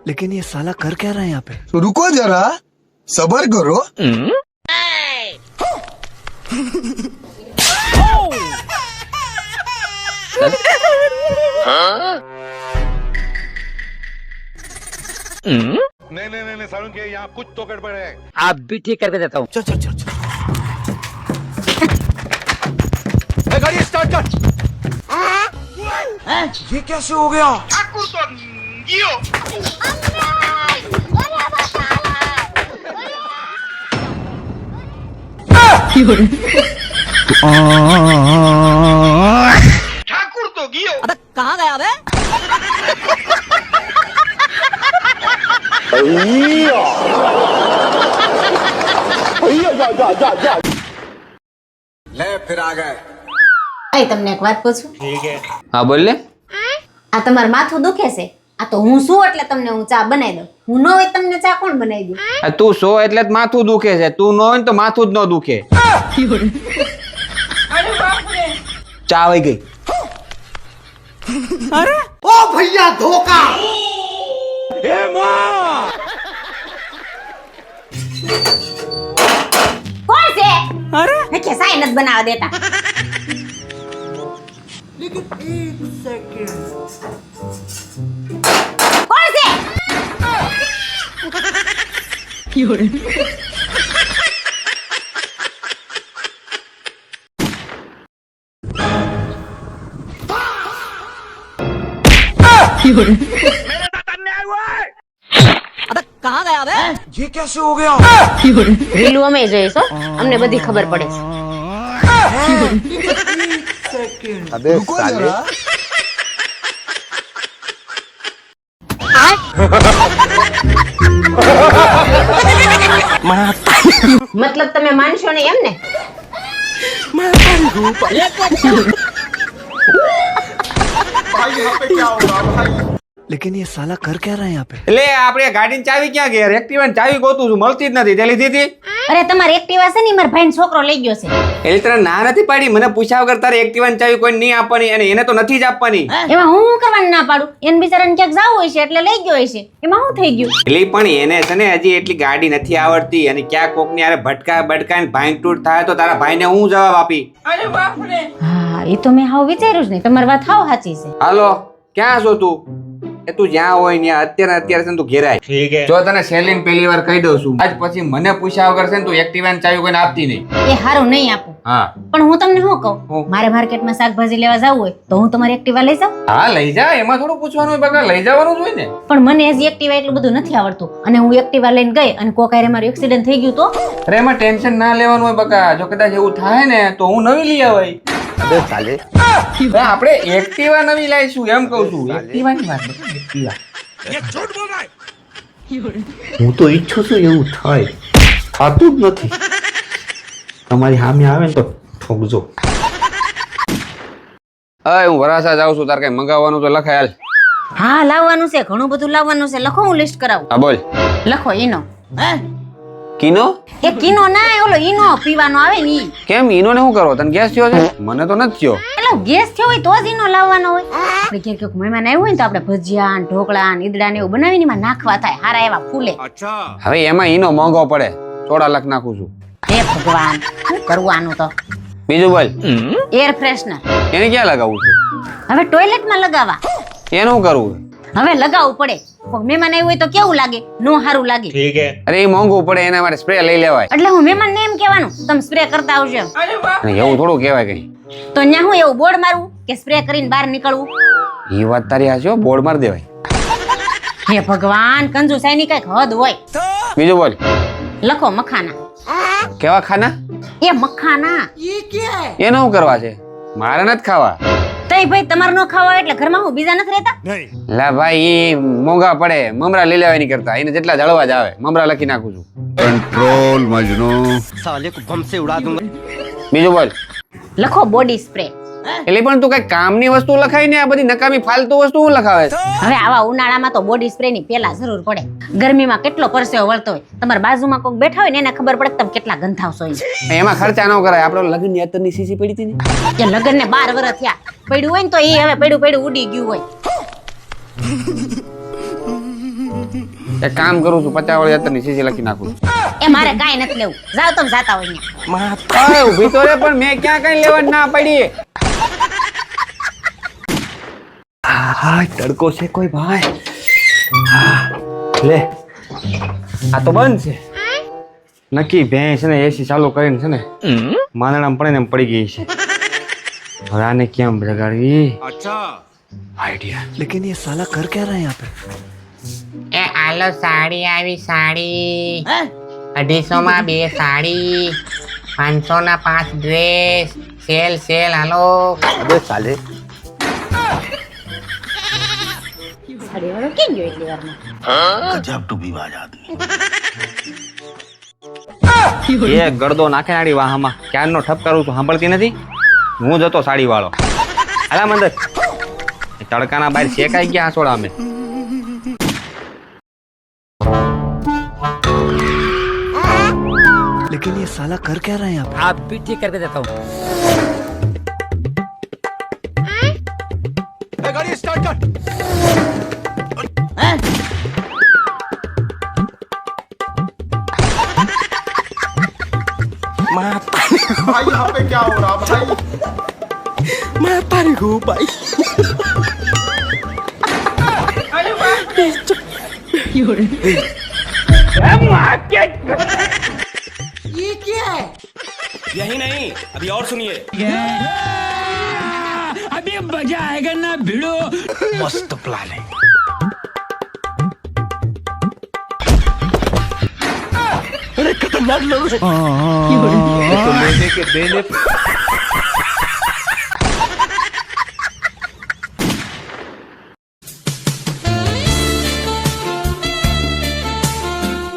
लेकिन ये साला कर क्या रहा है यहाँ पे? तो रुको जरा, सबर करो। नहीं सारुण के यहाँ कुछ तो गड़बड़ है। आप भी ठीक करके देता हूँ। चल चल चल चल। गाड़ी स्टार्ट कर। ये कैसे हो गया? ठाकुर तो गियो। अबे कहाँ गया बे? ले फिर आ गए। ભાઈ તમને એક વાત પૂછું? હા બોલ ને. આ તમારું માથું દુખે છે, આ તો હું શું એટલે તમને હું ચા બનાવી દઉં? હું ન હોય તમને ચા કોણ બનાવી દઉં? આ તું સો એટલે જ માથું દુખે છે, તું ન હોય ને તો માથું જ ન દુખે. ચા આવી ગઈ. ओ भैया धोखा। કોણ છે? અરે કે સાઈ નથી બનાવવા દેતા. કોણ છે? अबे कहाँ गया बे? ये कैसे हो गया? રીલું અમે જોઈશ હો, અમને બધી ખબર પડે છે. अबे रुको जरा। મતલબ તમે માનશો નહીં એમ ને? लेकिन ये साला कर क्या रहा है यहाँ पे? એટલે આપણે ગાડીની ચાવી ક્યાં ગઈ? એક્ટિવાની ચાવી ગોતું છું, મળતી જ નથી. તે લીધી હતી? અરે તમારે એક્ટિવા છે ને મારા ભાઈનો છોકરો લઈ ગયો છે. એટલે તને ના નથી પાડી, મને પૂછ્યા વગર તારે એક્ટિવાની ચાવી કોઈ નહીં આપવાની, અને એને તો નથી જ આપવાની. એમાં હું શું કરવાનું ના પાડું? એને બિચારાને ક્યાંક જાવું હોય છે એટલે લઈ ગયો હોય છે, એમાં શું થઈ ગયું? એટલે પણ એને છે ને હજી એટલી ગાડી નથી આવડતી, અને ક્યાં કોકની યારે ભટકા ને ભાંગ તૂટ થાય તો તારા ભાઈને હું જવાબ આપી? હા એ તો મેં હાવ વિચાર્યું જ નહીં. તમારી વાત હાવ સાચી છે. હાલો, ક્યાં છો તું? એ તું જ્યાં હોય ત્યાં અત્યારે છે ને તું ઘેરાય. જો તને સેલિન પહેલી વાર કહી દઉં છું, આજ પછી મને પૂછ્યા વગર છે ને તું એક્ટિવાની ચાવી કોઈને આપતી નહીં. એ હારું નહીં આપું. હા પણ હું તમને શું કહું, હું? મારે માર્કેટમાં શાકભાજી લેવા જવું હોય તો હું તમારી એક્ટિવા લઈ જાઉં? હા લઈ જા, એમાં થોડું પૂછવાનું હોય બકા, લઈ જવાનું જ હોય ને. પણ મને હજી એક્ટિવા એટલું બધું નથી આવડતું, અને હું એક્ટિવા લઈને ગઈ અને કોકારે મારું એક્સિડન્ટ થઈ ગયું તો? અરે એમાં ટેન્શન ના લેવાનું હોય બકા, જો કદાચ એવું થાય ને તો હું નવી લઈ આવાય. अबे साले। આપણે એક્ટિવા નવી લાવીશું એમ કહું છું. એક્ટિવાની વાત બકા, એક્ટિવા. હું તો ઈચ્છું છું એવું થાય, થતું જ નથી. તમારી સામે આવે ને તો ઠોકજો. અય હું વરાસા જાઉં છું, તાર કઈ મંગાવવાનું તો લખાય હાલ. હા લાવવાનું છે, ઘણું બધું લાવવાનું છે. લખો, હું લિસ્ટ કરાવું. હા બોલ. લખો ઈનો. કીનો? એ કીનો ના, ઓલો ઈનો પીવાનો આવે ને ઈ. કેમ ઈનો ને શું કરો? તને ગેસ થયો છે? મને તો નથી થયો. એટલે ગેસ થયો હોય તો જ ઈનો લાવવાનો હોય. આપણે ક્યાંક ક્યાંક મહેમાન આવ્યું હોય ને તો આપણે ભજીયા ને ઢોકળા ને ઈદડા ને એવું બનાવીને એમાં નાખવા થાય, હારા એવા ફૂલે. હવે એમાં ઈનો મોંઘો પડે, 16 લાખ નાખું છું. હે ભગવાન, શું કરવાનું તો? બીજું બોલ. એર ફ્રેશનર એને ક્યાં લગાવવું છે? હવે ટોયલેટમાં લગાવવા. એનું કરવું? હવે લગાવવું પડે. કોઈ મહેમાન આવ્યું હોય તો કેવું લાગે? નો સારું લાગે. અરે એ મોંઘું પડે, એના માટે સ્પ્રે લઈ લેવાય. એટલે હું મહેમાનને એમ કહેવાનું તમે સ્પ્રે કરતા આવજો એમ. અને એવું થોડું કહેવાય કઈ. તો ન્યા હું એવું બોર્ડ મારવું કે સ્પ્રે કરીને બહાર નીકળવું? એ વાત તારી હાચી હો, બોર્ડ માર દેવાય. હે ભગવાન, કંજુસાઈની કઈક હદ હોય. બીજું બોલ. લખો મખાના. કેવા ખાના? એ મખાના. એનું શું કરવા છે? મારે નથી ખાવા. તઈ ભાઈ તમારે નો ખાવા એટલે ઘરમાં હું બીજા નથી રહેતા? લા ભાઈ એ મોંઘા પડે, મમરા લઈ લેવા નહીં કરતા, એને જેટલા જળવા જ આવે મમરા લખી નાખું છું. कंट्रोल मजनू। साले को बम से उड़ा दूंगा। બીજું બોલ. લખો બોડી સ્પ્રે. એટલે પણ તું કઈ કામની વસ્તુ લખાય ને આ બધી નકામી ફાલતુ વસ્તુ હું લખાવે છે? હવે આવા ઉનાળામાં તો બોડી સ્પ્રે ની પેલા જરૂર પડે. ગરમીમાં કેટલો પરસેવો વળતો હોય, તમારા બાજુમાં કોઈક બેઠા હોય ને એને ખબર પડે કે તમે કેટલા ગંધાવશો. એમાં ખર્ચા ન કરાય. આપણે લગ્ન ની અત્યારની સીસી પડી હતી ને, કે લગ્ન ને 12 વર્ષ થયા, પડ્યું હોય ને તો એ હવે પડ્યું ઉડી ગયું હોય. એક કામ કરું છું 50 વાળી અત્યારની સીસી લખી નાખું છું. એ મારે કાંઈ નથી લેવું, જાઓ તમે જાતા હોય અહીંયા. ઓય, ઊભી તો રે, પણ મેં ક્યાં કઈ લેવા ના પડી. हाय तड़को से कोई भाई લે આ તો બંધ છે નક્કી ભેંસ ને એસી ચાલુ કરીને છે ને માંદણામાં પડે ને એમ પડી ગઈ છે હવે આને કેમ જગાડવી આઈડિયા लेकिन ये साला कर क्या रहा है यहाँ पे એ આલો સાડી આવી સાડી 250 માં 2 સાડી 500 ના 5 ડ્રેસ સેલ સેલ હાલો अबे साले સાડીવાળો કેમ ગયો એટલી વારમાં? गजब टू विवाद आदमी એ ગળદો નાખે નાડી વાહમાં ક્યારનો ઠપ કરું છું સાંભળતી નથી હું જતો સાડી વાળો અલા મંદર તડકાના બહાર શેકાઈ ગયા હાસોડા અમે लेकिन ये साला कर क्या रहा है यहाँ पे आप भी ठीक करके देता हूँ गाड़ी स्टार्ट कर भाई यहाँ पे क्या हो रहा भाई मैं पर हूँ भाई यही नहीं अभी और सुनिए अभी मजा आएगा ना भिड़ो मस्त प्लान है अरे खतरनाक लोग तो लेने के देने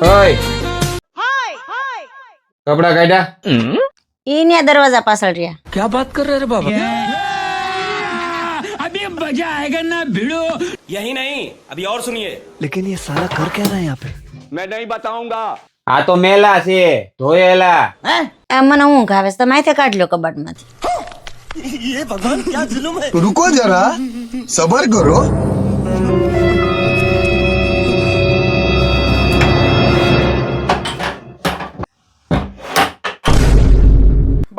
ઓય કપડા કાઢ્યા ઈ ને દરવાજા પાછળ રહ્યા. क्या बात कर रहे रे बाबा अभी मजा आएगा ना भिड़ो यही नहीं अभी और सुनिए लेकिन ये साला कर क्या रहा है यहाँ पे मैं नहीं बताऊंगा આ તો મેલા છે ધોયેલા આ મને ઊંઘ આવે છે, તમે અહીંથી કાઢ લો કબાટમાંથી. रुको जरा सबर करो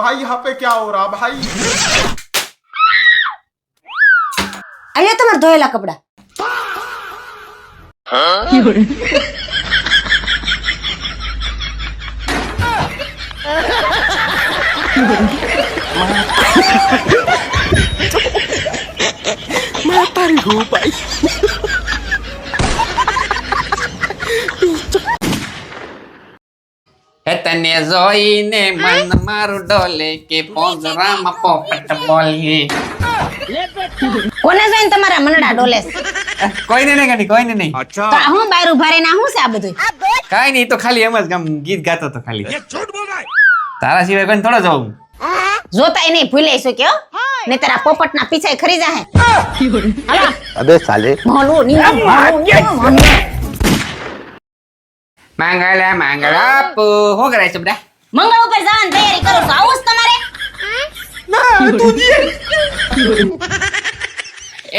भाई यहाँ पे क्या हो रहा भाई અલ્યો તમારા ધોયેલા કપડા. હે તને જોઈને મન મારું ડોલે કે પોજરામાં પોપટ બોલે કોને જોઈને તમારા મનડા ડોલે છે? કોઈને નહીં કાઢી કોઈને નહીં તો આ હું બહાર ઉભા રહીને આ શું છે આ બધું? કાઈ નહીં તો ખાલી એમ જ આમ ગીત ગાતો તો ખાલી તારા સિવાય કોઈને થોડો જવું જોતાય નહીં ભૂલાઈ છો કે ને તારા પોપટના પીછે ખરી જાહે. હાલો अबे साले મોલું ની માંગલા માંગલા પુ શું કરાય છે બધા મંગળ ઉપર જવાની તૈયારી કરો છો, આવું જ તમારે?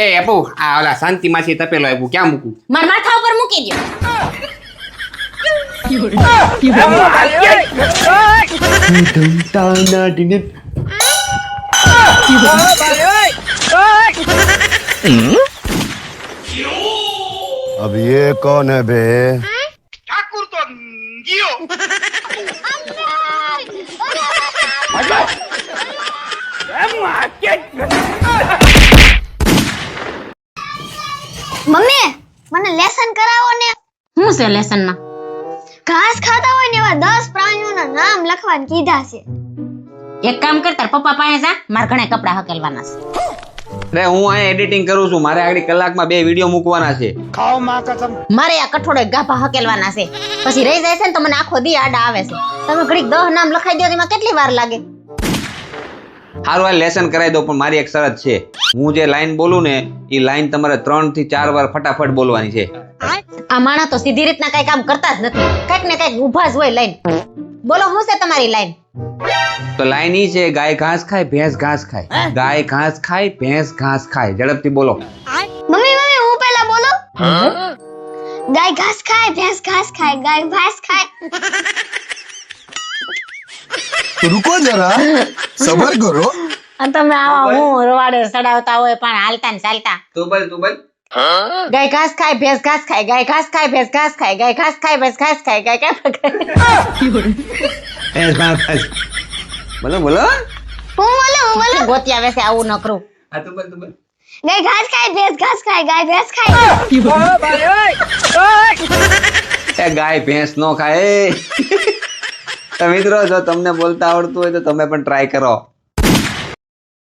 એ અપુ આ ઓલા શાંતિ માંથી તપેલો આપ્યું ક્યાં મૂકું મારા માથા ઉપર મૂકી દો. अब ये कौन है बे ઠાકુર તો ગયો મમ્મી મને લેસન કરાવો ને. શું છે લેસનમાં? ઘાસ ખાતા હોય ને એવા 10 પ્રાણીઓના નામ લખવાનું કીધા છે. એક કામ કર, તાર પપ્પા પાસે જા, મારે ઘણા કપડા હકેલવાના છે. અરે હું અહીંયા એડિટિંગ કરું છું મારે આગળ કલાકમાં 2 વિડિયો મૂકવાના છે મારે આ કઠોળો એક ગાભા હકેલવાના છે, પછી રહી જાય છે ને તો મને આખો દી આડા આવે છે. તમે ઘડીક 10 નામ લખાઈ દો, એમાં કેટલી વાર લાગે? સારું આ લેસન કરાવી દો પણ મારી એક શરત છે હું જે લાઈન બોલું ને એ લાઈન તમારે 3 થી 4 વાર ફટાફટ બોલવાની છે. આ માણા તો સીધી રીતના કઈ કામ કરતા જ નથી, કઈક ને કઈક ઊભા જ હોય લાઈન. બોલો શું છે તમારી લાઈન? તો લાઈન ઈ છે ગાય ઘાસ ખાય ભેંસ ઘાસ ખાય ગાય ઘાસ ખાય ભેંસ ઘાસ ખાય ઝડપથી બોલો મમ્મી હું પહેલા બોલો. ગાય ઘાસ ખાય ભેંસ ઘાસ ખાય ગાય ઘાસ ખાય रुको जरा सबर करो અને તમે આવા હું રવાડે સડાવતા હોય પણ હાલતા ને ચાલતા તું બોલ ગાય ઘાસ ખાય ભેંસ ઘાસ ખાય ગાય ઘાસ ખાય ભેંસ ઘાસ ખાય ગાય ઘાસ ખાય ભેંસ ઘાસ ખાય ગાય બોલો બોલો હું બોલું ગોતિયા વેસે આવું ન કરું હા તું બોલ ગાય ઘાસ ખાય ભેંસ ઘાસ ખાય ગાય ભેંસ ખાય એ ગાય ભેંસ નો ખાય તો મિત્રો જો તમને બોલતા આવડતું હોય તો તમે પણ ટ્રાય કરો